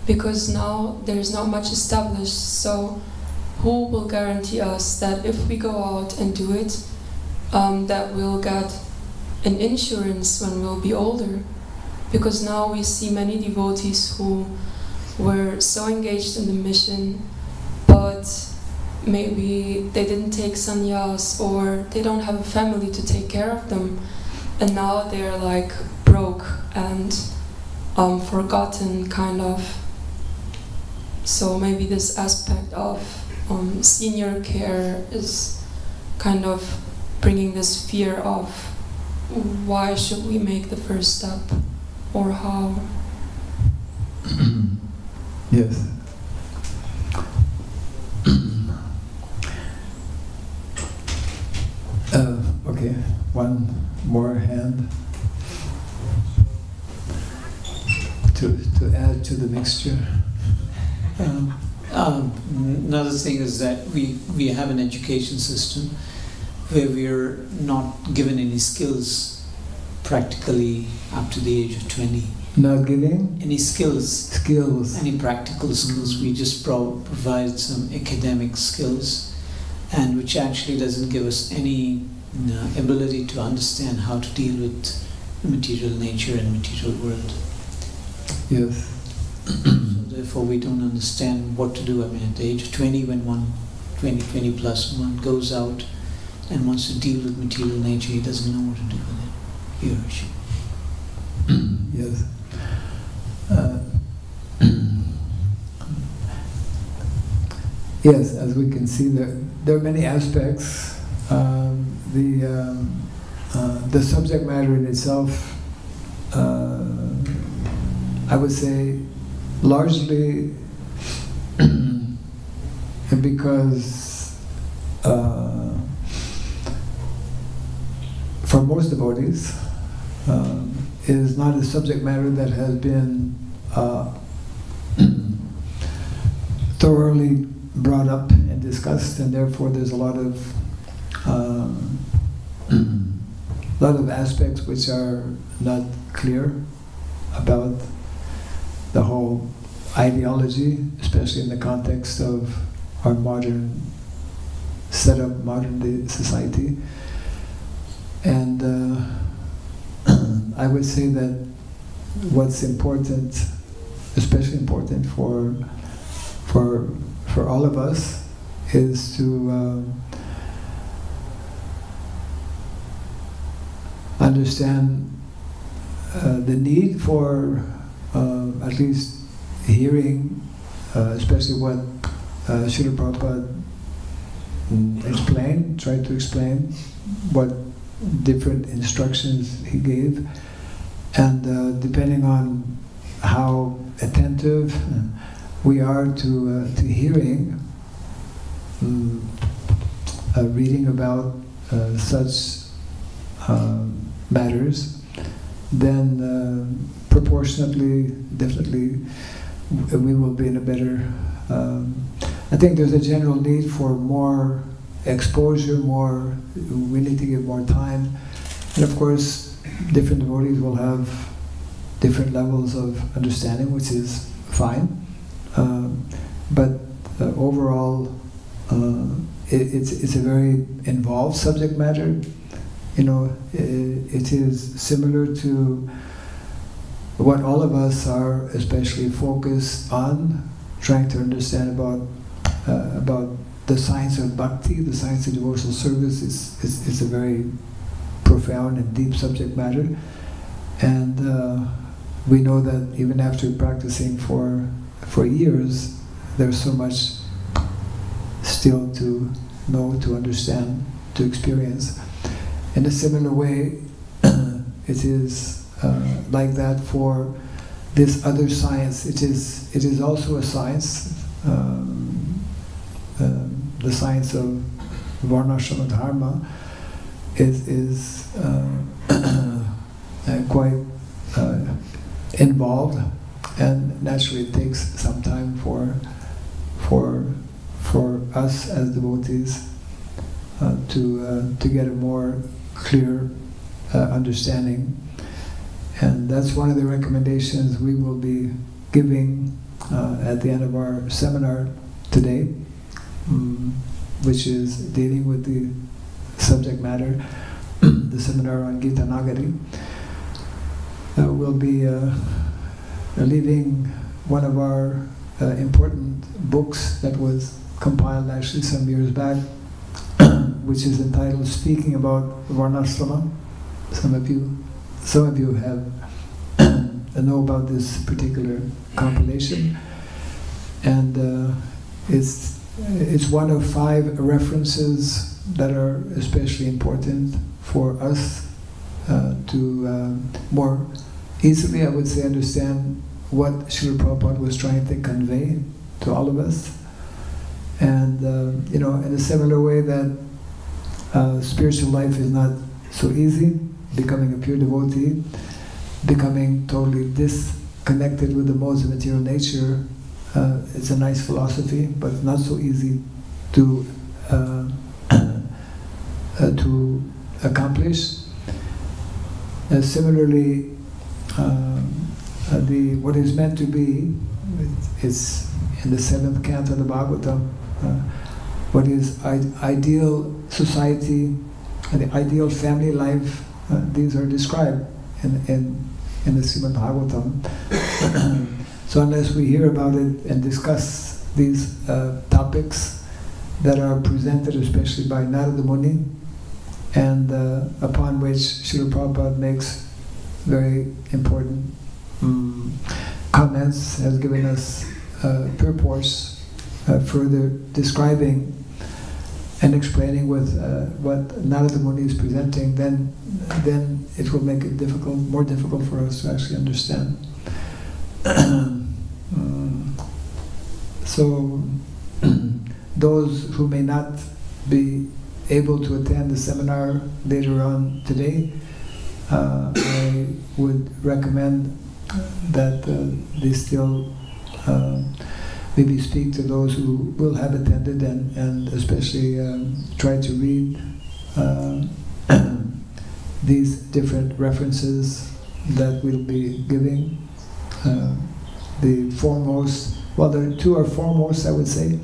[SPEAKER 9] because now there's not much established, so who will guarantee us that if we go out and do it, that we'll get an insurance when we'll be older? Because now we see many devotees who were so engaged in the mission, but maybe they didn't take sannyas or they don't have a family to take care of them, and now they're like broke and forgotten, kind of. So maybe this aspect of senior care is kind of bringing this fear of why should we make the first step, or how?
[SPEAKER 1] Yes. Okay, one more hand to add to the mixture.
[SPEAKER 10] Another thing is that we have an education system where we're not given any skills practically up to the age of 20.
[SPEAKER 1] Not giving?
[SPEAKER 10] Any skills.
[SPEAKER 1] Skills.
[SPEAKER 10] Any practical skills. We just provide some academic skills, and which actually doesn't give us any ability to understand how to deal with material nature and material world.
[SPEAKER 1] Yes.
[SPEAKER 10] So therefore we don't understand what to do. I mean, at the age of 20, when 20 plus one goes out and wants to deal with material nature, he doesn't know what to do with it, he or she.
[SPEAKER 1] Yes. Yes, as we can see, there are many aspects. The subject matter in itself, I would say, largely because for most devotees, it is not a subject matter that has been thoroughly brought up and discussed, and therefore there's a lot of aspects which are not clear about the whole ideology, especially in the context of our modern setup, modern day society. And I would say that what's important, especially important for all of us, is to understand the need for at least hearing, especially what Srila Prabhupada tried to explain what different instructions he gave, and depending on how attentive we are to hearing, reading about such matters, then proportionately, definitely, we will be in a better. I think there's a general need for more exposure, we need to give more time. And of course, different devotees will have different levels of understanding, which is fine. But overall, it's a very involved subject matter. You know, it is similar to what all of us are especially focused on, trying to understand about the science of bhakti, the science of devotional service. It's a very profound and deep subject matter, and we know that even after practicing for years, there's so much still to know, to understand, to experience. In a similar way, it is like that for this other science. It is also a science. The science of Varnashrama Dharma is quite involved, and naturally it takes some time for us as devotees to get a more clear understanding. And that's one of the recommendations we will be giving at the end of our seminar today, which is dealing with the subject matter, the seminar on Gita Nagari. We'll be leaving one of our important books that was compiled actually some years back, which is entitled Speaking About Varnashrama. Some of you have know about this particular compilation, and it's one of 5 references that are especially important for us to more easily, I would say, understand what Srila Prabhupada was trying to convey to all of us. And you know, in a similar way that spiritual life is not so easy, becoming a pure devotee, becoming totally disconnected with the modes of material nature, it's a nice philosophy, but not so easy to accomplish. Similarly, what is meant to be is in the 7th canto of the Bhagavatam. What is ideal society and the ideal family life? These are described in the Srimad Bhagavatam. So unless we hear about it and discuss these topics that are presented especially by Narada Muni, and upon which Srila Prabhupada makes very important comments, has given us purports further describing and explaining with what Narada Muni is presenting, then it will make it more difficult for us to actually understand. So those who may not be able to attend the seminar later on today, I would recommend that they still maybe speak to those who will have attended, and especially try to read these different references that we'll be giving. The foremost, well, there are 2 are foremost, I would say.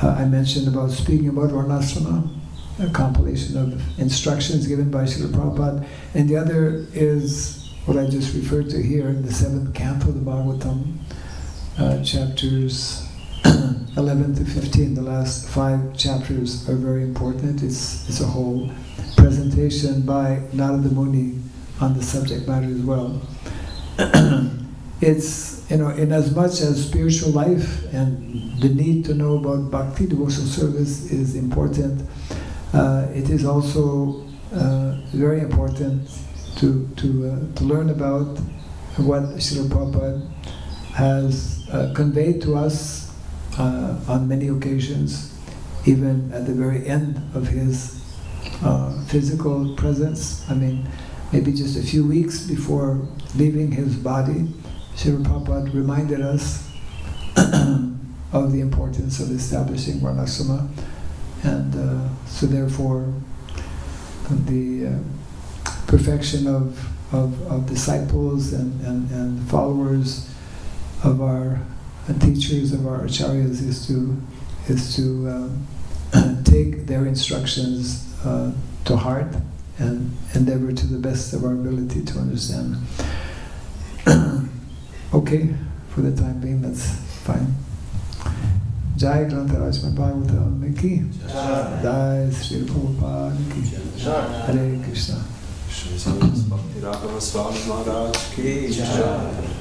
[SPEAKER 1] I mentioned about Speaking About Varnashrama, a compilation of instructions given by Srila Prabhupada, and the other is what I just referred to here in the 7th canto of the Bhagavatam, chapters 11 to 15, the last 5 chapters are very important. It's a whole presentation by Narada Muni on the subject matter as well. It's, in as much as spiritual life and the need to know about bhakti, devotional service is important, it is also very important to learn about what Srila Prabhupada has conveyed to us on many occasions, even at the very end of his physical presence. I mean, maybe just a few weeks before leaving his body, Srila Prabhupada reminded us of the importance of establishing Varnashrama, and so therefore the perfection of disciples and followers of our teachers, of our acharyas, is to take their instructions to heart and endeavor to the best of our ability to understand. Okay, for the time being, that's fine. Jai Grantaraj Bhagavatam ki Jai Sri Prabhupada ki Hare Krishna.
[SPEAKER 6] Bhakti Raghava Swami Maharaj ki Jai.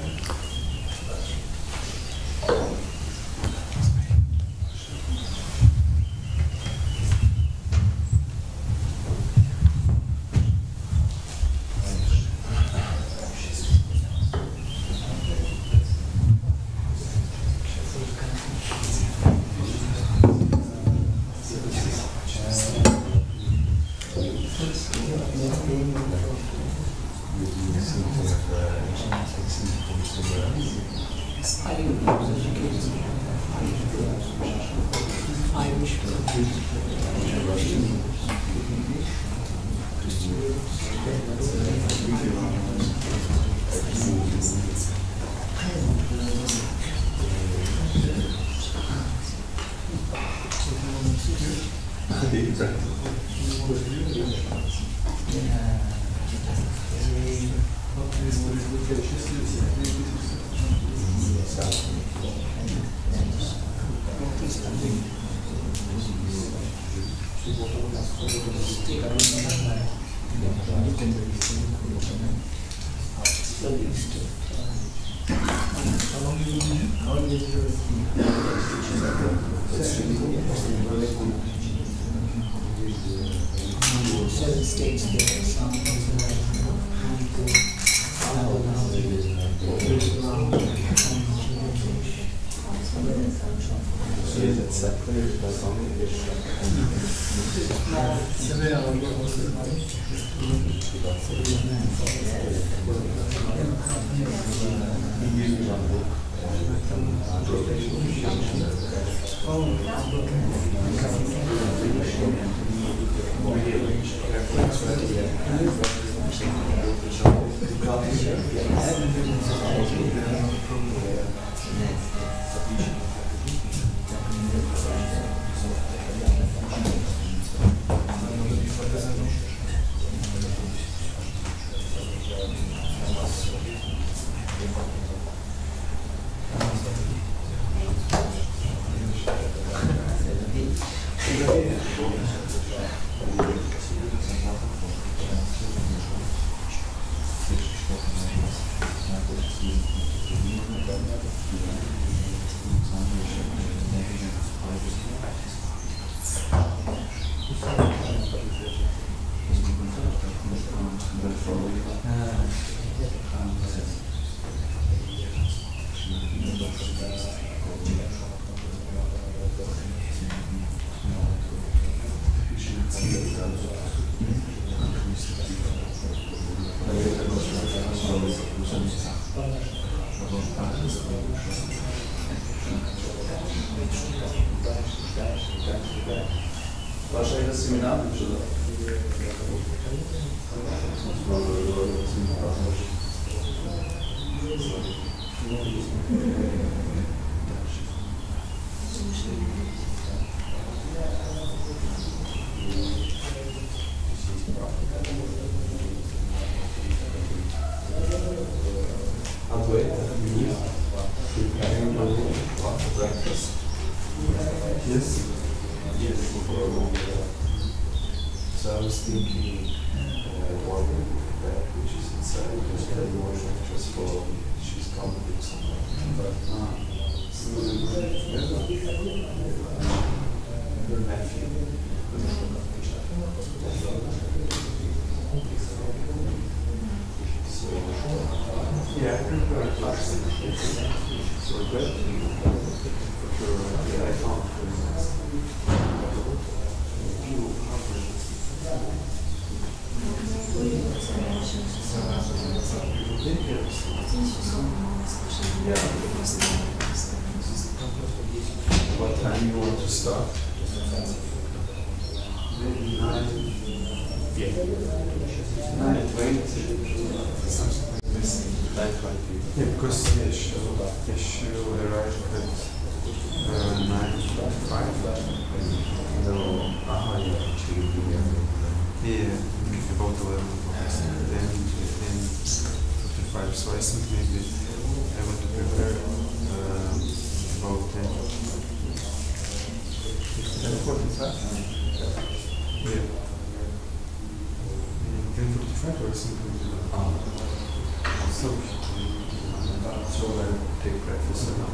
[SPEAKER 6] Yes. Yes. So I was thinking, one that which is inside, just the emotion just for she's coming something. But her nephew. So yeah, I prefer plastic. So that for sure. Yeah, I found for instance. What time you want to start? Maybe 9. Yeah. 9:20. Something like this. 9:20. Yeah, because she will arrive at 9:45. No. Yeah, about 11. Then 10:55. So I think maybe I want to prepare about 10. 10:45? Yeah. 10:45 or something. So I'll take breakfast now.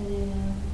[SPEAKER 4] Hare Ram.